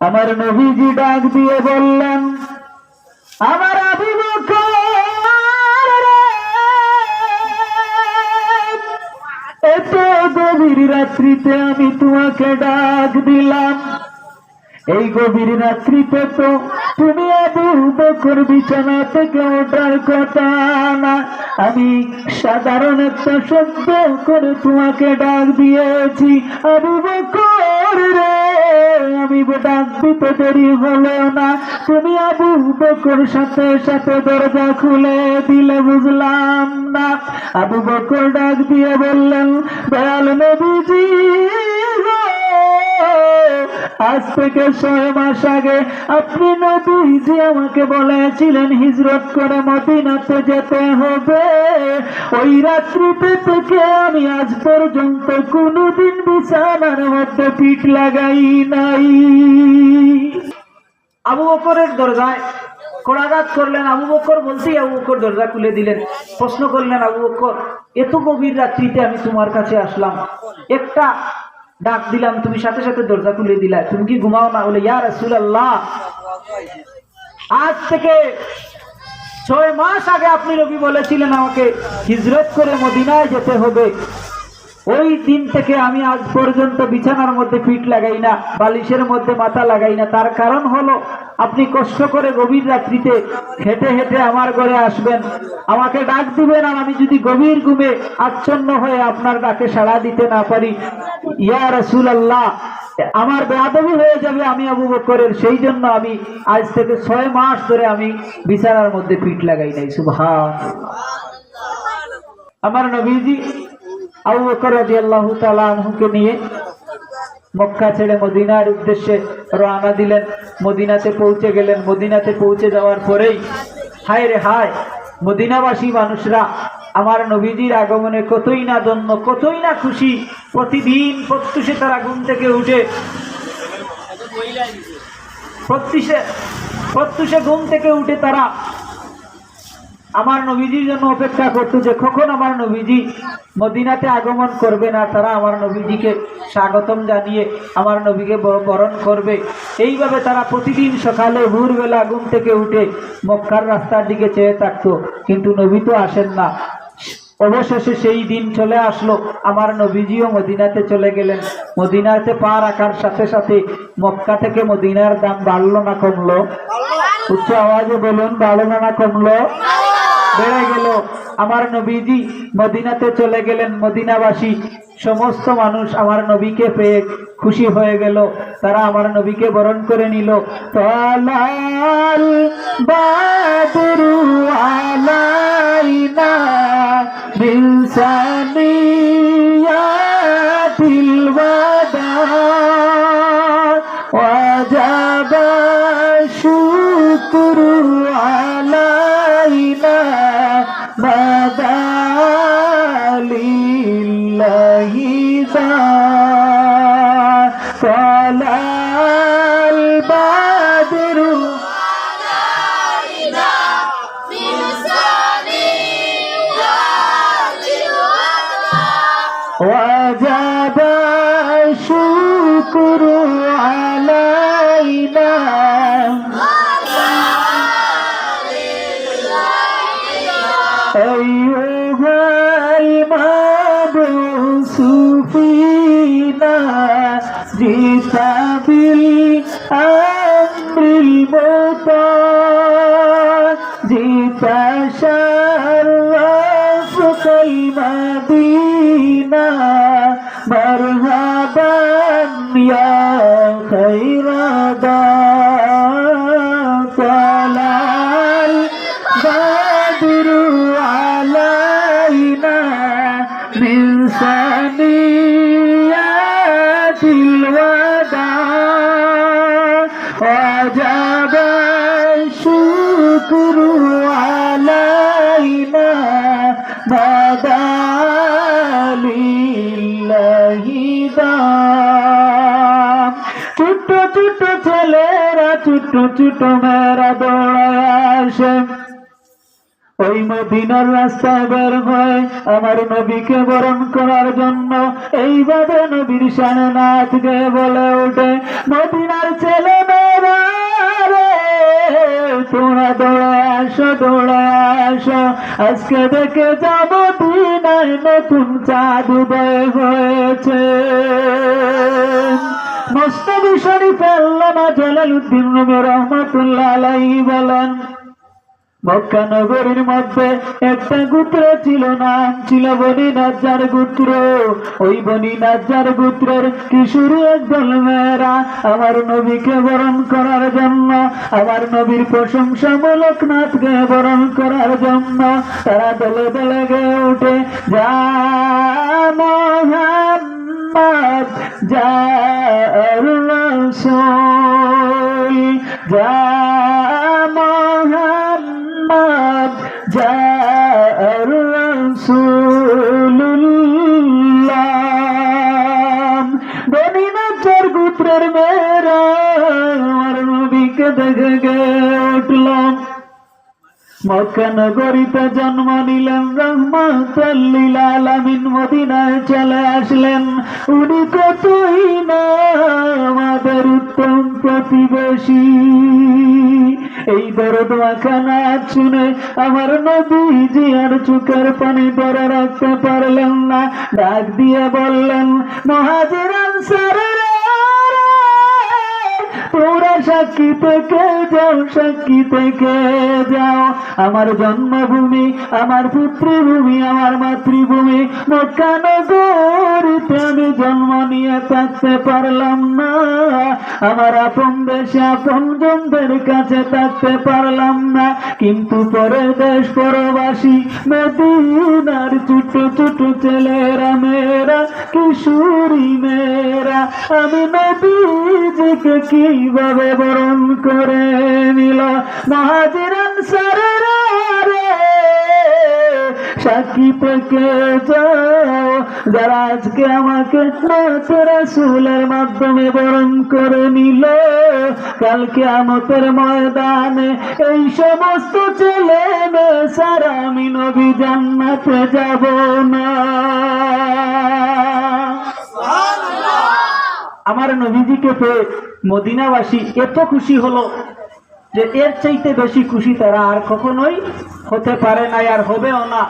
আমার নবীজি ডাক দিয়ে বললেন, আমার আবু বকর রে, এত গভীর রাত্রিতে আমি তোমাকে ডাক দিলাম। এই গভীর রাত্রিতে তো তুমি আবু বকর বিছানা থেকে ওঠার কথা না। আমি সাধারণ একটা শব্দ করে তোমাকে ডাক দিয়েছি, আবু বকর রে। আমি ডাক দিতে দেরি হলো না, তুমি আবু বকর সাথে সাথে দরজা খুলে দিলে, বুঝলাম না। আবু বকর ডাক দিয়ে বললেন, দয়াল নবীজি, আজ থেকে 6 মাস আগে আপনি নবীজি আমাকে বলেছিলেন হিজরত করে মদিনাতে যেতে হবে। ওই রাত্রিতে থেকে আমি আজ পর্যন্ত কোনোদিন বিছানার মধ্যে পিঠ লাগাই নাই। আবু বকরের দরজায় কড়াঘাত করলেন। আবু বকর বলতেই আবু বকর দরজা খুলে দিলেন। প্রশ্ন করলেন, আবু বকর, এত গভীর রাত্রিতে আমি তোমার কাছে আসলাম, একটা ডাক দিলাম, তুমি সাথে সাথে দরজা খুলে দিলা, তুমি কি ঘুমাও না? বলে, ইয়া রাসূলুল্লাহ, আজ থেকে 6 মাস আগে আপনি নবী বলেছিলেন আমাকে হিজরত করে মদিনায় যেতে হবে। ওই দিন থেকে আমি আজ পর্যন্ত বিছানার মধ্যে পিঠ লাগাই না, বালিশের মধ্যে মাথা লাগাই না। তার কারণ হলো, আপনি কষ্ট করে গভীর রাত্রিতে হেঁটে হেঁটে আমার ঘরে আসবেন, আমাকে ডাক দিবেন, আর আমি যদি গভীর ঘুমে আচ্ছন্ন হয়ে আপনার ডাকে সাড়া দিতে না পারি, ইয়া রাসূলুল্লাহ, আমার বেয়াদবি হয়ে যাবে আমি আবু বকরের। সেই জন্য আমি আজ থেকে 6 মাস ধরে আমি বিছানার মধ্যে পিঠ লাগাই নাই। সুবহানাল্লাহ। আমার নবীজি আবু বকর রাদিয়াল্লাহু তাআলা আনহুকে নিয়ে মক্কা ছেড়ে মদিনার উদ্দেশ্যে রওনা দিলেন। মদিনাতে পৌঁছে গেলেন। মদিনাতে পৌঁছে যাওয়ার পরেই হায় রে হায়, মদিনাবাসী মানুষরা আমার নবীজির আগমনে কতই না ধন্য, কতই না খুশি। প্রতিদিন প্রত্যুষে তারা ঘুম থেকে উঠে প্রত্যুষে ঘুম থেকে উঠে তারা আমার নবীজির জন্য অপেক্ষা করতো যে কখন আমার নবীজি মদিনাতে আগমন করবে, না তারা আমার নবীজিকে স্বাগতম জানিয়ে আমার নবীকে বরণ করবে। এইভাবে তারা প্রতিদিন সকালে ভোরবেলা ঘুম থেকে উঠে মক্কার রাস্তার দিকে চেয়ে থাকতো, কিন্তু নবী তো আসেন না। অবশেষে সেই দিন চলে আসলো, আমার নবীজিও মদিনাতে চলে গেলেন। মদিনাতে পা রাখার সাথে সাথে মক্কা থেকে মদিনার দাম বাড়লো না কমলো? উচ্চ আওয়াজে বলুন, বাড়লো না কমলো? বেড়ে গেল। আমার নবীজি মদিনাতে চলে গেলেন। মদিনাবাসী সমস্ত মানুষ আমার নবীকে পেয়ে খুশি হয়ে গেল, তারা আমার নবীকে বরণ করে নিল। তালাল বাদরু আলাইনা বিলসানিয়াতিল ওয়াদা ওয়াজাবা শুকরু আলাইনা বাদালিল্লাহি তালাল বাদরু আলাইনা বিলসানিয়াতিল ওয়াদা ওয়াজাবা শুকরু আলাইনা أيها المبعوث فينا جئت بالأمر المطاع جئت شرفت المدينة مرحبا يا خير دار طلع البدر علينا من ثنيات الوداع وجب الشكر علينا بدا لله دام ছোট্ট ছোট্ট ছেলেরা ছোট্ট ছোট্ট মেয়েরা দৌড়ায় আসে ওই মদিনার রাস্তায় বের হয় আমার নবীকে বরণ করার জন্য। এইভাবে নবীর শানে নাচ গেয়ে বলে ওঠে, মদিনার ছেলে আসো দৌড়ায় আসো, আজকে দেখে যাব মদিনায় নতুন চাঁদ উদয় হয়েছে। মুস্তাফি শরীফ আল্লামা জালালউদ্দিন রুমি রহমাতুল্লাহ আলাইহি বলেন, মক্কা নগরীর মধ্যে একটা গোত্র ছিল, নাম ছিল বনি নাজ্জার গোত্র। ওই বনি নাজ্জার গোত্রের কিশোরী একদল মেয়েরা আমার নবীকে বরণ করার জন্য, আমার নবীর প্রশংসামূলক নাচকে বরণ করার জন্য তারা দলে দলে গেয়ে ওঠে, যা মুহাম্মদ যা রাসূল, যা বনি নাজ্জার গোত্রের মেয়েরা আমার নবীকে দেখে গেয়ে উঠল। মক্কা নগরীতে জন্ম নিলেন, রহমাতুল লিল আলামিন মদিনায় চলে আসলেন। উনি কতই না আমাদের উত্তম প্রতিবেশী। এই দরদ মাখা নাচ শুনে আমার নবীজি আর চোখের পানি ধরে রাখতে পারলেন না, ডাক দিয়ে বললেন, মুহাজির আনসারীরা তোমরা সাক্ষী থেকে যাও, সাক্ষী থেকে যাও। আমার জন্মভূমি, আমার পিতৃভূমি, আমার মাতৃভূমি মক্কা নগরীতে আমি জন্ম নিয়ে থাকতে পারলাম না, আমার আপন দেশে আপনজনদের কাছে থাকতে পারলাম না, কিন্তু পরের দেশ পরবাসী মদিনার ছোট ছোট ছেলেরা মেয়েরা কিশোরী মেয়েরা আমি নবীজিকে কিভাবে বরণ করে নিল। মুহাজির আনসারীরা সাক্ষী থেকে যাও, যারা আজকে আমাকে রাসূলের মাধ্যমে বরণ করে নিল, কাল কিয়ামতের ময়দানে এই সমস্ত ছেলে মেয়ে ছাড়া আমি নবী জান্নাতে যাব না। আমার নবীজিকে পেয়ে মদিনাবাসী এত খুশি হলো যে এর চাইতে বেশি খুশি তারা আর কখনোই হতে পারে না, আর হবেও না।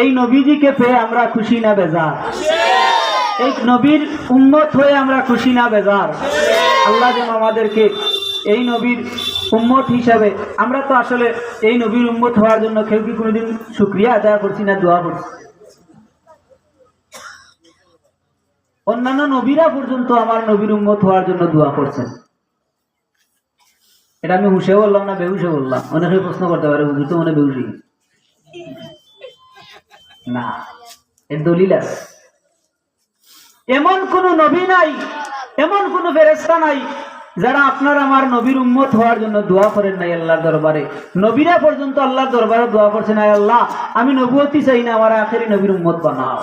এই নবীজিকে পেয়ে আমরা খুশি না বেজার? এই নবীর উম্মত হয়ে আমরা খুশি না বেজার? আল্লাহ যেন আমাদেরকে এই নবীর উম্মত হিসাবে, আমরা তো আসলে এই নবীর উম্মত হওয়ার জন্য কেউ কি কোনোদিন শুকরিয়া আদায় করছি না, দোয়া করছি? অন্যান্য নবীরা পর্যন্ত আমার নবীর উম্মত হওয়ার জন্য দোয়া করছেন। এটা আমি হুশে বললাম না বেহুশে বললাম? অনেকে প্রশ্ন করতে পারে, হুজুর তো মনে বেহুশি না, এর দলিল আছে। এমন কোন নবী নাই, এমন কোন ফেরেশতা নাই যারা আপনার আমার নবীর উম্মত হওয়ার জন্য দোয়া করেন নাই আল্লাহর দরবারে। নবীরা পর্যন্ত আল্লাহর দরবারে দোয়া করছেন, আয় আল্লাহ আমি নবুয়তি চাই না, আমার আখেরি নবীর উম্মত বানাও।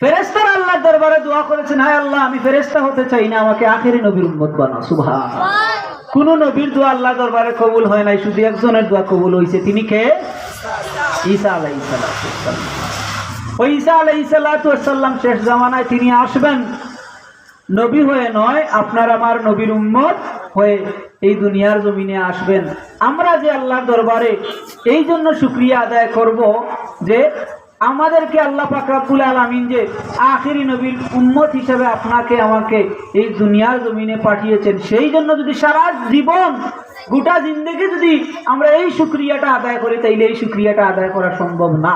ফেরেশতারা আল্লাহর দরবারে দোয়া করেছেন, হায় আল্লাহ আমি ফেরেশতা হতে চাই না, আমাকে আখেরি নবীর উম্মত বানাও। সুবহানাল্লাহ। কোন নবীর দোয়া আল্লাহর দরবারে কবুল হয় নাই, শুধু একজনের দোয়া কবুল হয়েছে। তিনি কে? ঈসা আলাইহিস সালাম। ওই ঈসা আলাইহিস সালাম শেষ জামানায় তিনি আসবেন নবী হয়ে নয়, আপনার আমার নবীর উম্মত হয়ে এই দুনিয়ার জমিনে আসবেন। আমরা যে আল্লাহর দরবারে এই জন্য শুকরিয়া আদায় করব যে আমাদেরকে আল্লাহ পাক রব্বুল আলামিন যে আখেরি নবীর উম্মত হিসেবে আপনাকে আমাকে এই দুনিয়ার জমিনে পাঠিয়েছেন, সেই জন্য যদি সারা জীবন গোটা জিন্দেগি যদি আমরা এই শুকরিয়াটা আদায় করি, তাইলে এই শুকরিয়াটা আদায় করা সম্ভব না।